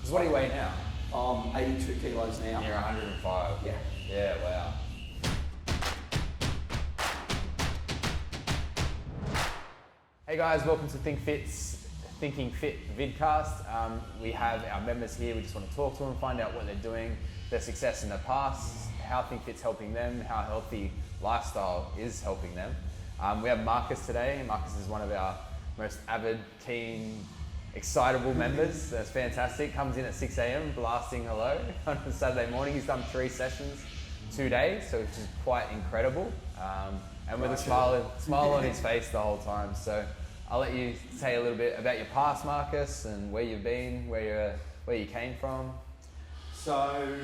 Because what do you weigh now? I'm 82 kilos now. You're 105. Yeah. Yeah, wow. Hey guys, welcome to Thinking Fit vidcast. We have our members here. We just want to talk to them, find out what they're doing, their success in the past, how Think Fit's helping them, how healthy lifestyle is helping them. We have Marcus today. Marcus is one of our most avid, keen, excitable members. That's fantastic. Comes in at 6 a.m. blasting hello on a Saturday morning. He's done 3 sessions, 2 days, so which is quite incredible. And with a smile on his face the whole time. So I'll let you say a little bit about your past, Marcus, and where you've been, where you came from. So,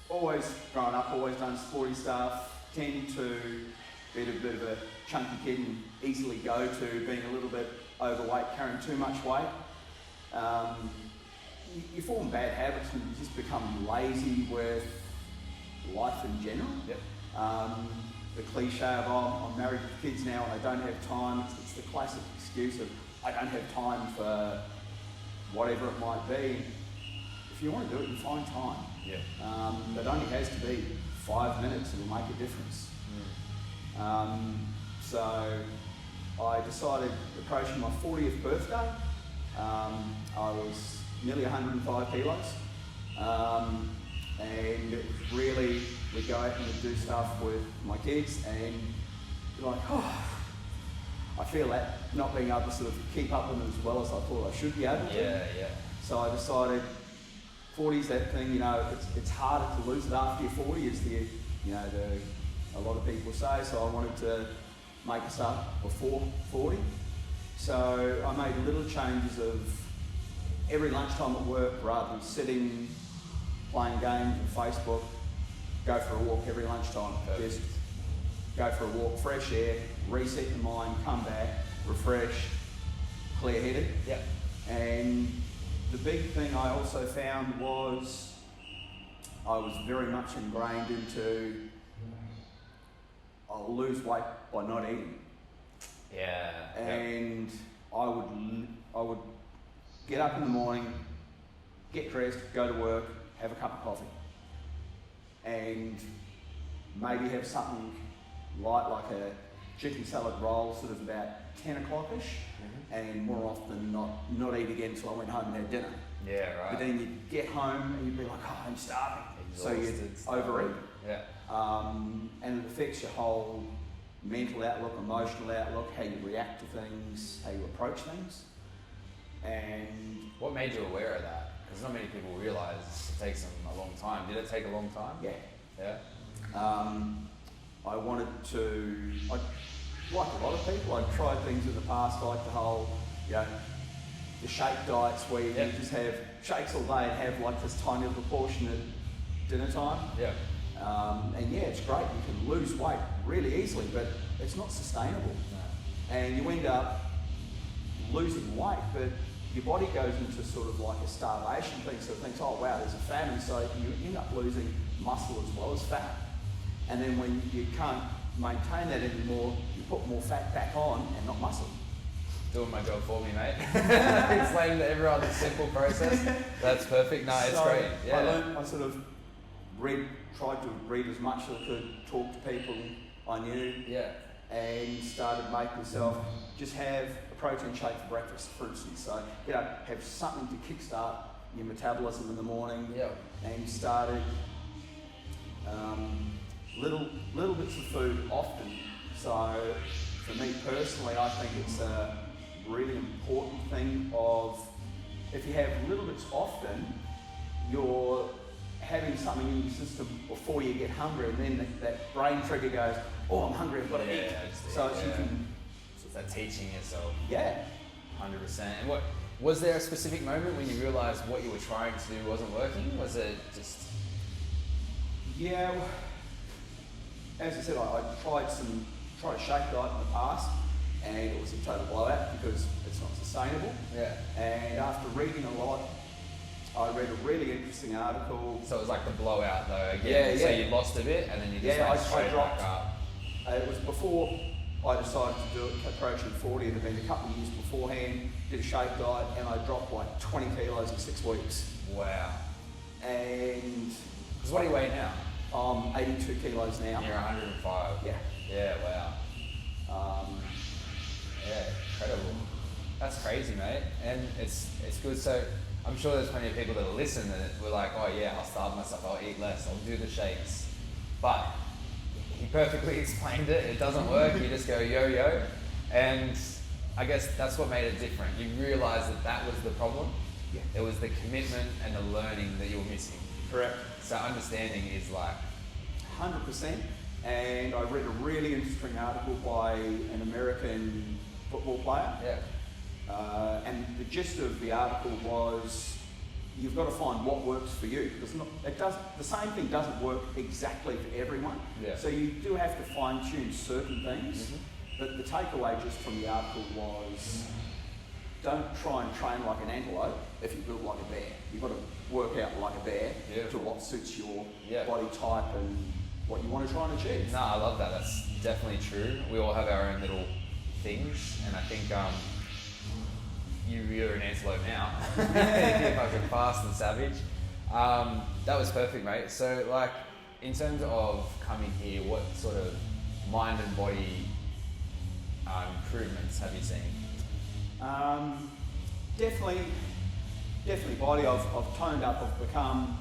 always grown up, always done sporty stuff. Tend to be a bit of a chunky kid and easily go to being a little bit overweight, carrying too much weight. You form bad habits and you just become lazy with life in general. Yep. The cliche of, oh, I'm married with kids now and I don't have time. It's the classic excuse of, I don't have time for whatever it might be. If you want to do it, you find time. Yeah. It only has to be 5 minutes, it'll make a difference. So I decided, approaching my 40th birthday, I was nearly 105 kilos. And it was really, we go out and we do stuff with my kids and you're like, oh, I feel that not being able to sort of keep up with them as well as I thought I should be able to. Yeah. So I decided 40's that thing, you know, it's harder to lose it after you're 40 as a lot of people say, so I wanted to make it start before 40. So I made little changes of every lunchtime at work, rather than sitting, playing games on Facebook, go for a walk every lunchtime. Perfect. Just go for a walk, fresh air, reset your mind, come back, refreshed, clear-headed. Yep. And the big thing I also found was I was very much ingrained into I'll lose weight by not eating. Yeah. And I would get up in the morning, get dressed, go to work, have a cup of coffee, and maybe have something light like a chicken salad roll, sort of about 10 o'clock-ish, and more often not eat again until I went home and had dinner. Yeah, right. But then you'd get home and you'd be like, oh, I'm starving. Exhausted, So you'd overeat. Yeah. And it affects your whole mental outlook, emotional outlook, how you react to things, how you approach things. And What made you aware of that? Because not many people realise it takes them a long time. Did it take a long time? yeah, Yeah. I wanted to, like a lot of people, I'd tried things in the past, like the whole, the shake diets where you just have shakes all day and have like this tiny little portion at dinner time. Yeah. And yeah, it's great, you can lose weight really easily, but it's not sustainable. No. And you end up losing weight, but your body goes into sort of like a starvation thing, so it thinks, oh wow, there's a famine, so you end up losing muscle as well as fat. And then when you can't maintain that anymore, you put more fat back on and not muscle. Doing my job for me, mate. Explaining to everyone the simple process. That's perfect. No, it's great. Yeah. I sort of tried to read as much as I could, talk to people I knew, Yeah. and started making myself just have a protein shake for breakfast, for instance. So, have something to kickstart your metabolism in the morning. Yeah. And started little bits of food often. So for me personally, I think it's a really important thing of, if you have little bits often, you're having something in your system before you get hungry, and then that brain trigger goes, oh, I'm hungry, I've got to eat. So you can... So it's that teaching yourself. Yeah. 100%. And was there a specific moment when you realised what you were trying to do wasn't working? Was it just... Yeah, as I said, I tried a shake diet in the past, and it was a total blowout because it's not sustainable. Yeah. And after reading a lot, I read a really interesting article. So it was like the blowout though, again. Yeah. So you lost a bit and then you just went straight back up. It was before I decided to do it approaching 40. It had been a couple of years beforehand, did a shake diet, and I dropped like 20 kilos in 6 weeks. Wow. And... Because what do you weigh now? I'm 82 kilos now. You're 105. Yeah. Yeah, wow. Yeah, incredible. That's crazy, mate. And it's good. So I'm sure there's plenty of people that will listen that were like, oh yeah, I'll starve myself, I'll eat less, I'll do the shakes. But he perfectly explained it. It doesn't work. You just go yo-yo. And I guess that's what made it different. You realised that that was the problem. Yeah. It was the commitment and the learning that you were missing. Correct. So understanding is like... 100%. And I read a really interesting article by an American football player. Yeah. And the gist of the article was you've got to find what works for you, because the same thing doesn't work exactly for everyone. Yeah. So you do have to fine-tune certain things. But the takeaway just from the article was don't try and train like an antelope if you build like a bear. You've got to work out like a bear to what suits your body type and what you want to try and achieve. No, I love that. That's definitely true. We all have our own little things, and I think you're an antelope now. You're fucking fast and savage. That was perfect, mate. So, like, in terms of coming here, what sort of mind and body improvements have you seen? Definitely body. I've toned up. I've become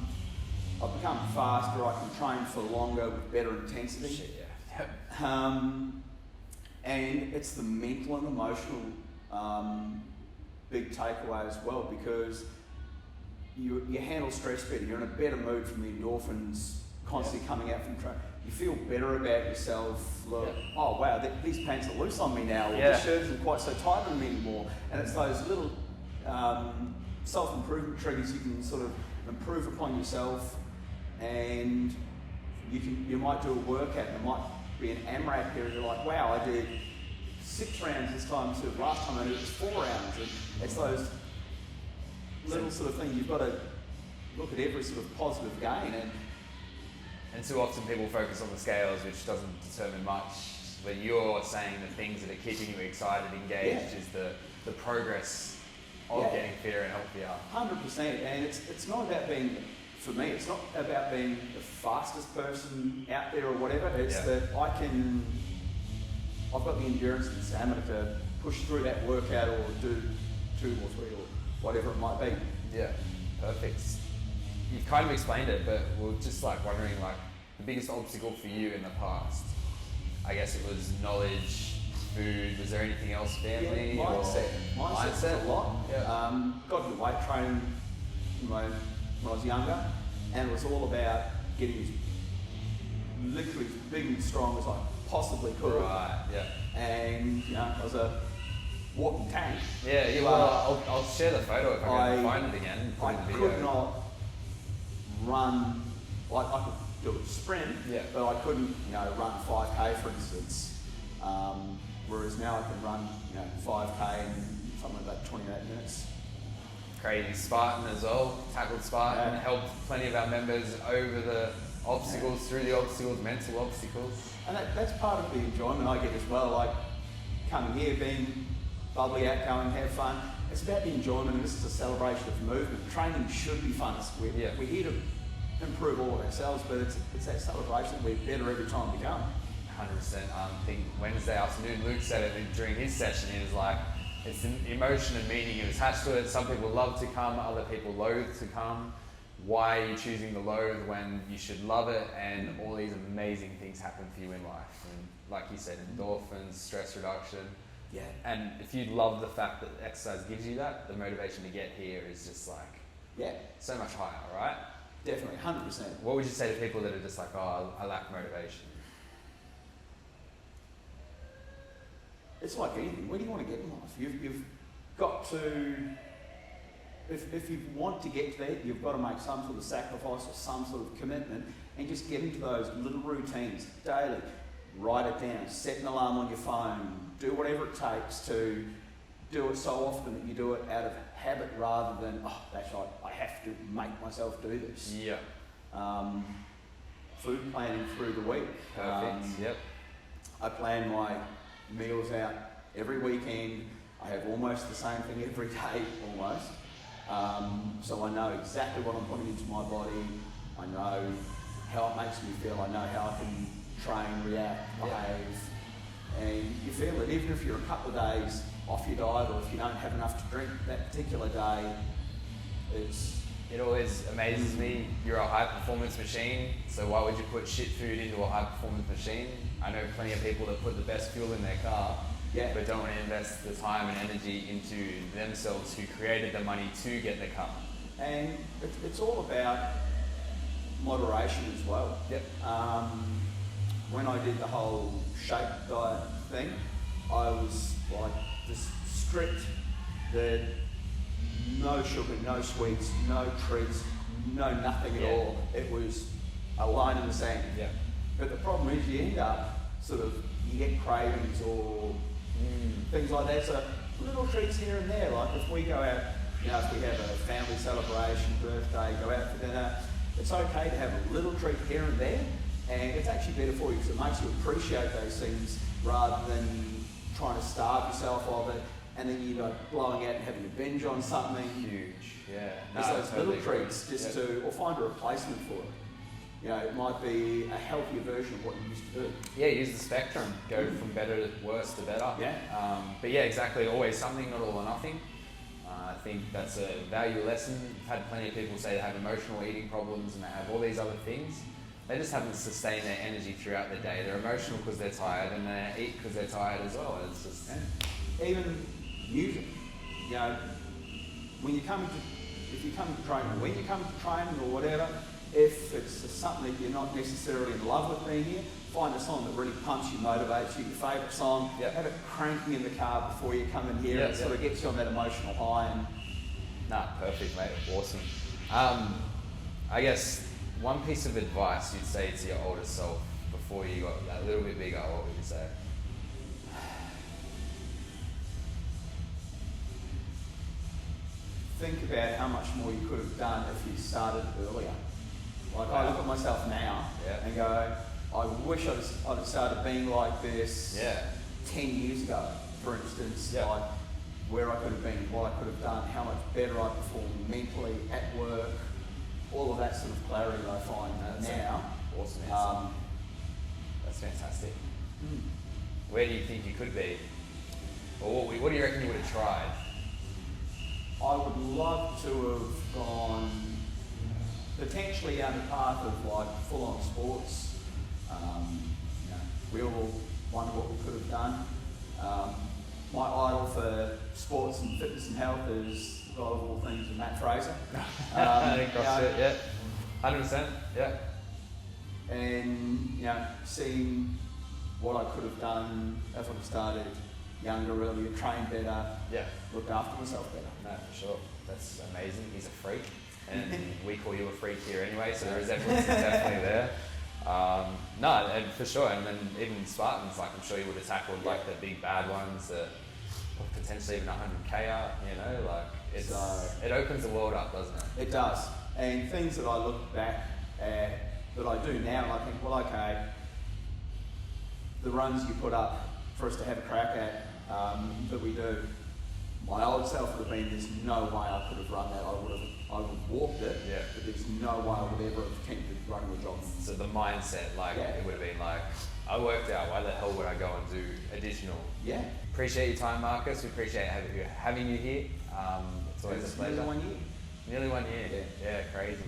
faster. I can train for longer with better intensity. Shit, yeah. And it's the mental and emotional big takeaway as well, because you handle stress better. You're in a better mood from the endorphins constantly coming out from training. You feel better about yourself. Look, oh wow, these pants are loose on me now. Or this shirt isn't quite so tight on me anymore. And it's those little self-improvement triggers you can sort of improve upon yourself. And you might do a workout, and it might be an AMRAP period. You're like, wow, I did 6 rounds this time instead of last time I did it was 4 rounds. And it's those little sort of things. You've got to look at every sort of positive gain. And too often people focus on the scales, which doesn't determine much. But you're saying the things that are keeping you excited, engaged, is the progress of getting fitter and healthier. 100%. And it's not about being... For me, it's not about being the fastest person out there or whatever. It's that I've got the endurance and stamina to push through that workout or do 2 or 3 or whatever it might be. Yeah, perfect. You've kind of explained it, but we're just like wondering, like, the biggest obstacle for you in the past. I guess it was knowledge, food. Was there anything else? Family? Mindset. Mindset a lot. Yeah. Got into weight training when I was younger, and it was all about getting literally as big and strong as I possibly could. Right, yeah. And, I was a walking tank. Yeah, well, I'll share the photo if I can find it again. I could not run, like I could do a sprint, but I couldn't, run 5K for instance. Whereas now I can run, 5K in something like 28 minutes. Crazy. Spartan as well, tackled Spartan, helped plenty of our members over the obstacles, through the obstacles, mental obstacles. And that's part of the enjoyment I get as well, like coming here, being bubbly, outgoing, have fun. It's about the enjoyment, and this is a celebration of movement. Training should be fun. We're here to improve all of ourselves, but it's that celebration. We're better every time we come. 100%. I think Wednesday afternoon, Luke said it during his session, he was like, it's an emotion and meaning attached to it. Some people love to come, other people loathe to come. Why are you choosing to loathe when you should love it? And all these amazing things happen for you in life. And like you said, endorphins, stress reduction. Yeah. And if you love the fact that exercise gives you that, the motivation to get here is just like, so much higher, right? Definitely, 100%. What would you say to people that are just like, oh, I lack motivation? It's like anything. Where do you want to get in life? You've got to, if you want to get there, you've got to make some sort of sacrifice or some sort of commitment, and just get into those little routines daily. Write it down, set an alarm on your phone, do whatever it takes to do it so often that you do it out of habit rather than, oh, that's right, I have to make myself do this. Yeah. Food planning through the week. Perfect. Yep. I plan my meals out every weekend. I have almost the same thing every day, almost. So I know exactly what I'm putting into my body. I know how it makes me feel. I know how I can train, react, behave. And you feel it, even if you're a couple of days off your diet, or if you don't have enough to drink that particular day, it always amazes me. You're a high performance machine, so why would you put shit food into a high performance machine? I know plenty of people that put the best fuel in their car, but don't want to invest the time and energy into themselves who created the money to get the car. And it's all about moderation as well. When I did the whole shake diet thing, I was like just strict that no sugar, no sweets, no treats, no nothing at all. It was a line in the sand. But the problem is you end up you get cravings or things like that. So little treats here and there, like if we go out, if we have a family celebration, birthday, go out for dinner, it's okay to have a little treat here and there, and it's actually better for you because it makes you appreciate those things rather than trying to starve yourself of it, and then you're blowing out and having a binge on something. Huge, It's those little treats just or find a replacement for it. It might be a healthier version of what you used to do. Use the spectrum. Go from better to worse to better. But exactly. Always something, not all or nothing. I think that's a value lesson. I've had plenty of people say they have emotional eating problems and they have all these other things. They just haven't sustained their energy throughout the day. They're emotional because they're tired, and they eat because they're tired as well. It's just even music. When you come to training, when you come to training or whatever, if it's something that you're not necessarily in love with being here, find a song that really pumps you, motivates you, your favourite song, have it cranking in the car before you come in here, and sort of gets you on that emotional high. Perfect, mate. Awesome. I guess one piece of advice you'd say to your older self before you got that little bit bigger, what would you say? Think about how much more you could have done if you started earlier. Like I look at myself now and go, I wish I'd have started being like this 10 years ago, for instance, like where I could have been, what I could have done, how much better I performed mentally at work, all of that sort of clarity I find now. Awesome answer. That's fantastic. Where do you think you could be? Or what do you reckon you would have tried? I would love to have gone potentially down the path of like full-on sports. We all wonder what we could have done. My idol for sports and fitness and health is, God of all things, Matt Fraser. CrossFit, 100%, And seeing what I could have done if I'd started younger, earlier, trained better, looked after myself better. No, for sure. That's amazing. He's a freak, and we call you a freak here anyway, so the resemblance is definitely there. And for sure, and then even Spartans, like I'm sure you would have tackled like the big bad ones that potentially even 100k out, it opens the world up, doesn't it? It does. And things that I look back at that I do now, and I think, well, okay, the runs you put up for us to have a crack at, that we do, my old self would have been, there's no way I could have run that. I would have walked it, but there's no way I would ever have attempted running a jog. So the mindset, it would have been like, I worked out, why the hell would I go and do additional? Appreciate your time, Marcus. We appreciate having you here. It's always a pleasure. Nearly 1 year. Nearly 1 year. Yeah, crazy.